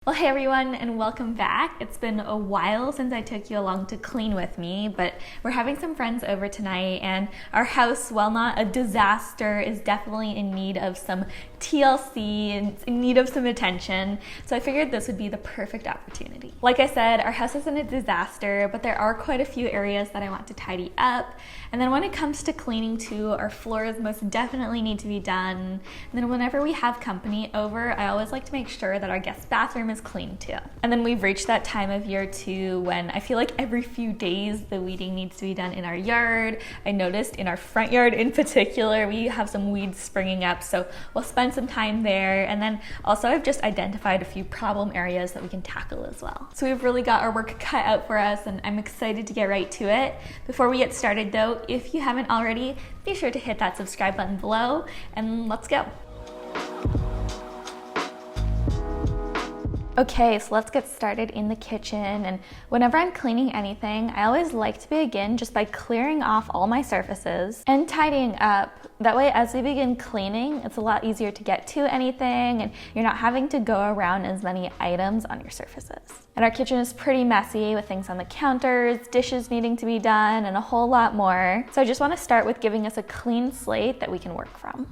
Well, hey everyone, and welcome back. It's been a while since I took you along to clean with me, but we're having some friends over tonight, and our house, while not a disaster, is definitely in need of some TLC and in need of some attention. So I figured this would be the perfect opportunity. Like I said, our house isn't a disaster, but there are quite a few areas that I want to tidy up. And then when it comes to cleaning too, our floors most definitely need to be done. And then whenever we have company over, I always like to make sure that our guest bathroom is clean too. And then we've reached that time of year too when I feel like every few days the weeding needs to be done in our yard. I noticed in our front yard in particular, we have some weeds springing up, so we'll spend some time there. And then also I've just identified a few problem areas that we can tackle as well. So we've really got our work cut out for us, and I'm excited to get right to it. Before we get started though, if you haven't already, be sure to hit that subscribe button below, and let's go. Okay, so let's get started in the kitchen. And whenever I'm cleaning anything, I always like to begin just by clearing off all my surfaces and tidying up. That way, as we begin cleaning, it's a lot easier to get to anything and you're not having to go around as many items on your surfaces. And our kitchen is pretty messy with things on the counters, dishes needing to be done, and a whole lot more. So I just want to start with giving us a clean slate that we can work from.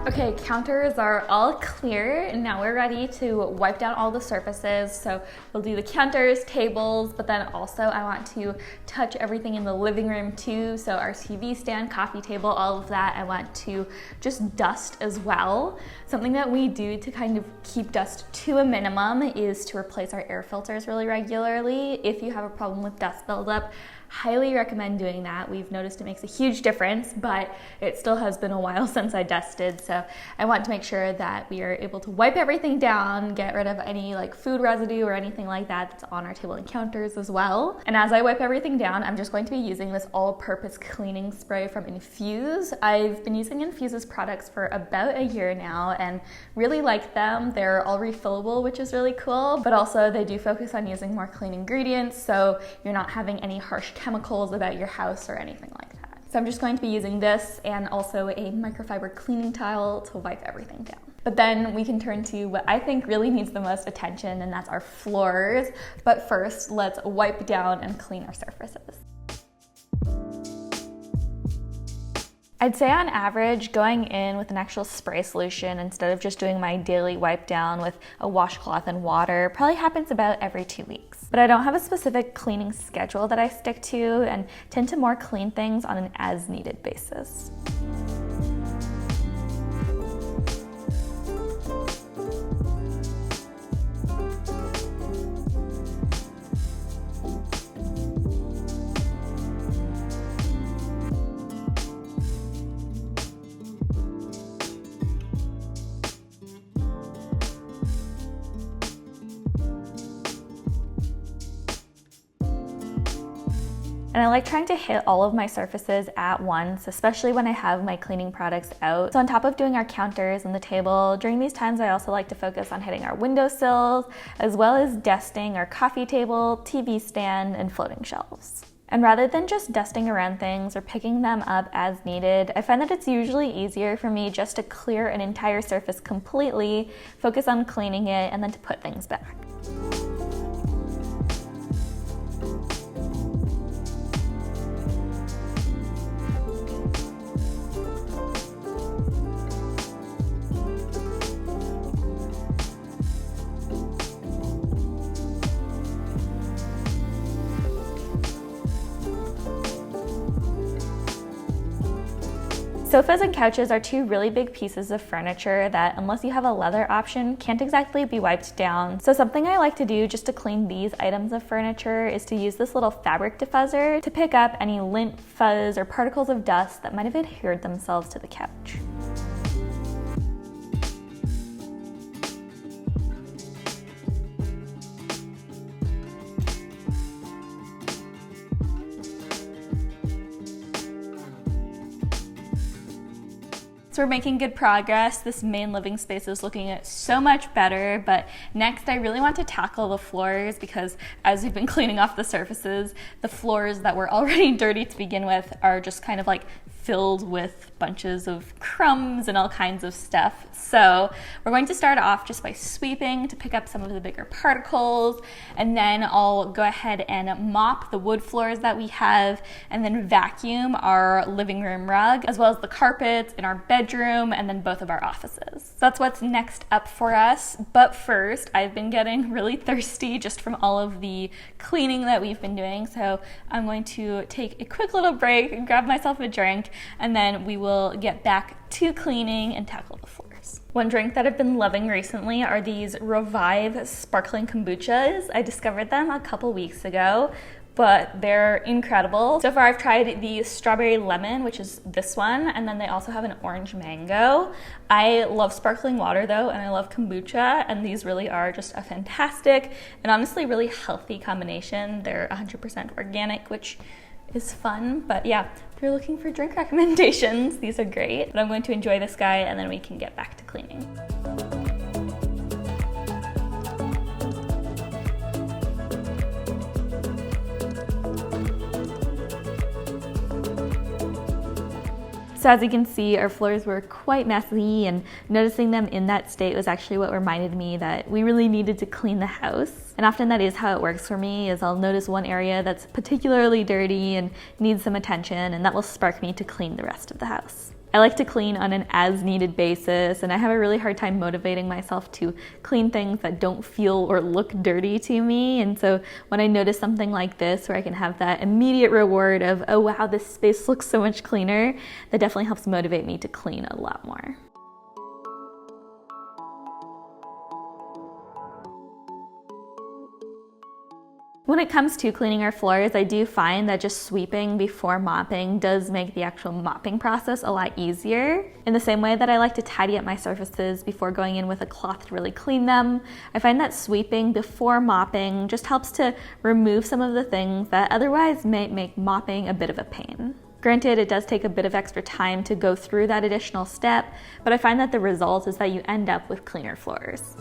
Okay, counters are all clear, and now we're ready to wipe down all the surfaces. So we'll do the counters, tables, but then also I want to touch everything in the living room too. So our TV stand, coffee table, all of that, I want to just dust as well. Something that we do to kind of keep dust to a minimum is to replace our air filters really regularly. If you have a problem with dust buildup, highly recommend doing that. We've noticed it makes a huge difference, but it still has been a while since I dusted. So I want to make sure that we are able to wipe everything down, get rid of any like food residue or anything like that that's on our table and counters as well. And as I wipe everything down, I'm just going to be using this all-purpose cleaning spray from Infuse. I've been using Infuse's products for about a year now and really like them. They're all refillable, which is really cool, but also they do focus on using more clean ingredients, so you're not having any harsh chemicals about your house or anything like that. So I'm just going to be using this and also a microfiber cleaning towel to wipe everything down. But then we can turn to what I think really needs the most attention, and that's our floors. But first, let's wipe down and clean our surfaces. I'd say on average, going in with an actual spray solution instead of just doing my daily wipe down with a washcloth and water probably happens about every 2 weeks. But I don't have a specific cleaning schedule that I stick to and tend to more clean things on an as-needed basis. And I like trying to hit all of my surfaces at once, especially when I have my cleaning products out. So on top of doing our counters and the table, during these times I also like to focus on hitting our windowsills, as well as dusting our coffee table, TV stand, and floating shelves. And rather than just dusting around things or picking them up as needed, I find that it's usually easier for me just to clear an entire surface completely, focus on cleaning it, and then to put things back. Sofas and couches are two really big pieces of furniture that, unless you have a leather option, can't exactly be wiped down. So something I like to do just to clean these items of furniture is to use this little fabric diffuser to pick up any lint, fuzz, or particles of dust that might have adhered themselves to the couch. So we're making good progress. This main living space is looking so much better, but next I really want to tackle the floors because as we've been cleaning off the surfaces, the floors that were already dirty to begin with are just kind of like filled with bunches of crumbs and all kinds of stuff. So we're going to start off just by sweeping to pick up some of the bigger particles, and then I'll go ahead and mop the wood floors that we have, and then vacuum our living room rug, as well as the carpets in our bedroom, and then both of our offices. So that's what's next up for us. But first, I've been getting really thirsty just from all of the cleaning that we've been doing. So I'm going to take a quick little break and grab myself a drink, and then we will get back to cleaning and tackle the floors. One drink that I've been loving recently are these Revive sparkling kombuchas. I discovered them a couple weeks ago, but they're incredible. So far I've tried the strawberry lemon, which is this one, and then they also have an orange mango. I love sparkling water though, and I love kombucha, and these really are just a fantastic and honestly really healthy combination. They're 100% organic, which is fun. But yeah, if you're looking for drink recommendations, these are great. But I'm going to enjoy this guy and then we can get back to cleaning. So as you can see, our floors were quite messy, and noticing them in that state was actually what reminded me that we really needed to clean the house. And often that is how it works for me, is I'll notice one area that's particularly dirty and needs some attention, and that will spark me to clean the rest of the house. I like to clean on an as-needed basis, and I have a really hard time motivating myself to clean things that don't feel or look dirty to me. And so when I notice something like this, where I can have that immediate reward of, oh wow, this space looks so much cleaner, that definitely helps motivate me to clean a lot more. When it comes to cleaning our floors, I do find that just sweeping before mopping does make the actual mopping process a lot easier. In the same way that I like to tidy up my surfaces before going in with a cloth to really clean them, I find that sweeping before mopping just helps to remove some of the things that otherwise may make mopping a bit of a pain. Granted, it does take a bit of extra time to go through that additional step, but I find that the result is that you end up with cleaner floors.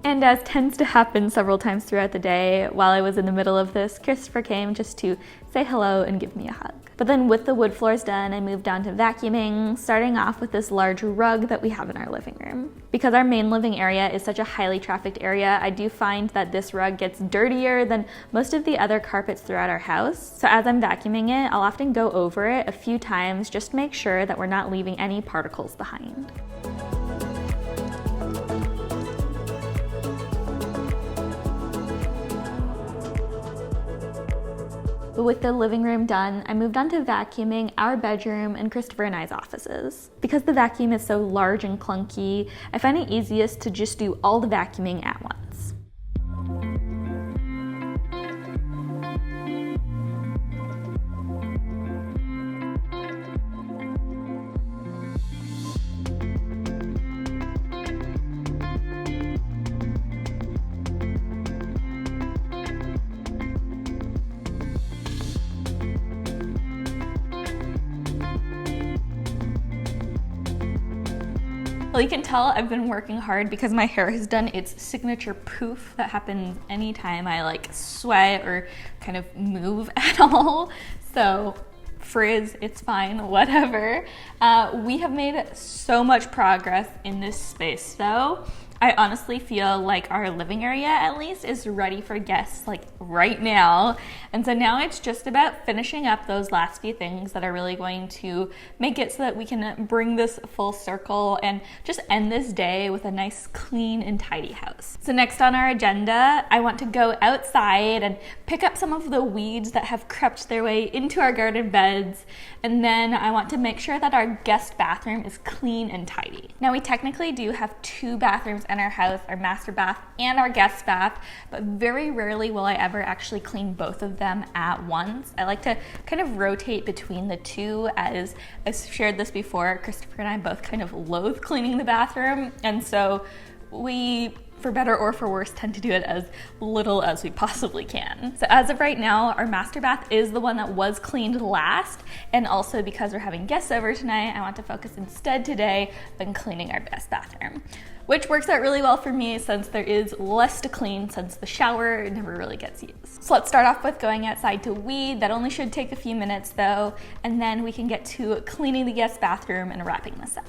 And as tends to happen several times throughout the day, while I was in the middle of this, Christopher came just to say hello and give me a hug. But then with the wood floors done, I moved on to vacuuming, starting off with this large rug that we have in our living room. Because our main living area is such a highly trafficked area, I do find that this rug gets dirtier than most of the other carpets throughout our house. So as I'm vacuuming it, I'll often go over it a few times just to make sure that we're not leaving any particles behind. But with the living room done, I moved on to vacuuming our bedroom and Christopher and I's offices. Because the vacuum is so large and clunky, I find it easiest to just do all the vacuuming at once. Well, you can tell I've been working hard because my hair has done its signature poof that happens anytime I like sweat or kind of move at all. So frizz, it's fine, whatever. We have made so much progress in this space though. I honestly feel like our living area, at least, is ready for guests like right now. And so now it's just about finishing up those last few things that are really going to make it so that we can bring this full circle and just end this day with a nice, clean and tidy house. So next on our agenda, I want to go outside and pick up some of the weeds that have crept their way into our garden beds. And then I want to make sure that our guest bathroom is clean and tidy. Now we technically do have 2 bathrooms in our house, our master bath and our guest bath, but very rarely will I ever actually clean both of them at once. I like to kind of rotate between the 2, as I've shared this before. Christopher and I both kind of loathe cleaning the bathroom, and so we for better or for worse, tend to do it as little as we possibly can. So as of right now, our master bath is the one that was cleaned last, and also because we're having guests over tonight, I want to focus instead today on cleaning our guest bathroom, which works out really well for me since there is less to clean since the shower never really gets used. So let's start off with going outside to weed. That only should take a few minutes though, and then we can get to cleaning the guest bathroom and wrapping this up.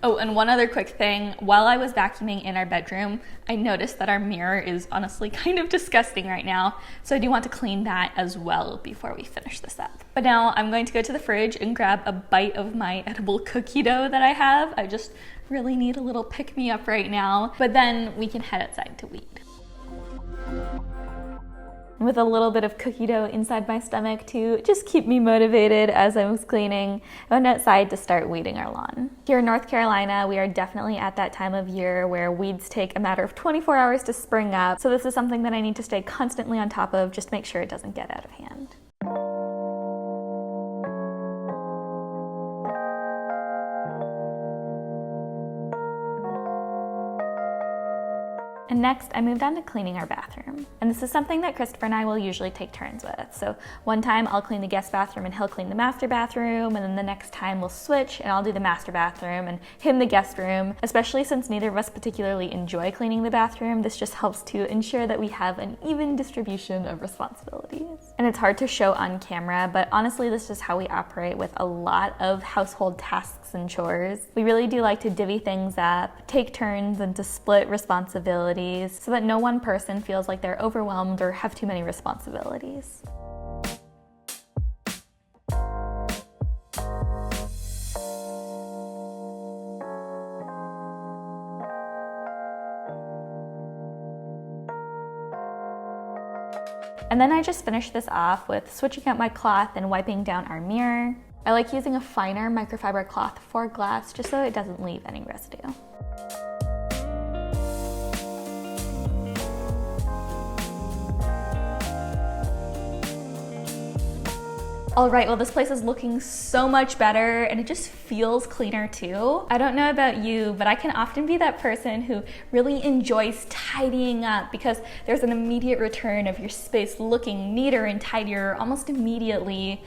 Oh, and one other quick thing. While I was vacuuming in our bedroom, I noticed that our mirror is honestly kind of disgusting right now, so I do want to clean that as well before we finish this up. But now I'm going to go to the fridge and grab a bite of my edible cookie dough that I have. I just really need a little pick-me-up right now, but then we can head outside to weed. With a little bit of cookie dough inside my stomach to just keep me motivated as I was cleaning, I went outside to start weeding our lawn. Here in North Carolina, we are definitely at that time of year where weeds take a matter of 24 hours to spring up, so this is something that I need to stay constantly on top of, just to make sure it doesn't get out of hand. And next, I moved on to cleaning our bathroom. And this is something that Christopher and I will usually take turns with. So one time I'll clean the guest bathroom and he'll clean the master bathroom, and then the next time we'll switch and I'll do the master bathroom and him the guest room. Especially since neither of us particularly enjoy cleaning the bathroom, this just helps to ensure that we have an even distribution of responsibilities. And it's hard to show on camera, but honestly this is how we operate with a lot of household tasks and chores. We really do like to divvy things up, take turns, and to split responsibilities so that no one person feels like they're overwhelmed or have too many responsibilities. And then I just finished this off with switching out my cloth and wiping down our mirror. I like using a finer microfiber cloth for glass just so it doesn't leave any residue. All right, well this place is looking so much better and it just feels cleaner too. I don't know about you, but I can often be that person who really enjoys tidying up because there's an immediate return of your space looking neater and tidier almost immediately.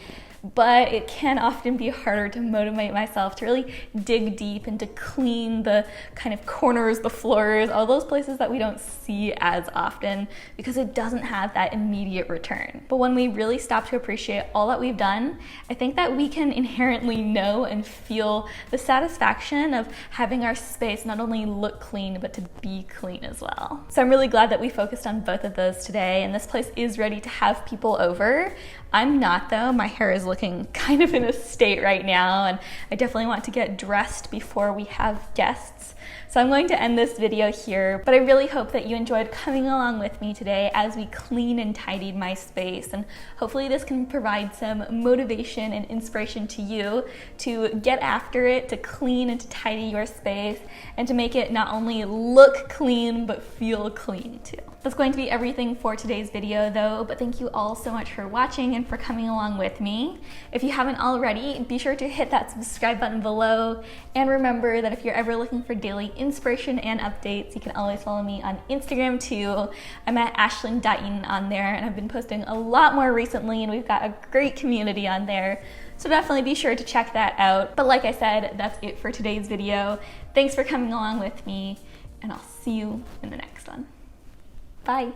But it can often be harder to motivate myself to really dig deep and to clean the kind of corners, the floors, all those places that we don't see as often because it doesn't have that immediate return. But when we really stop to appreciate all that we've done, I think that we can inherently know and feel the satisfaction of having our space not only look clean, but to be clean as well. So I'm really glad that we focused on both of those today, and this place is ready to have people over. I'm not though. My hair is looking kind of in a state right now, and I definitely want to get dressed before we have guests. So I'm going to end this video here, but I really hope that you enjoyed coming along with me today as we clean and tidied my space, and hopefully this can provide some motivation and inspiration to you to get after it, to clean and to tidy your space, and to make it not only look clean, but feel clean too. That's going to be everything for today's video though, but thank you all so much for watching and for coming along with me. If you haven't already, be sure to hit that subscribe button below, and remember that if you're ever looking for daily inspiration and updates, you can always follow me on Instagram too. I'm at Ashlynne.Eaton on there, and I've been posting a lot more recently, and we've got a great community on there. So definitely be sure to check that out. But like I said, that's it for today's video. Thanks for coming along with me, and I'll see you in the next one. Bye.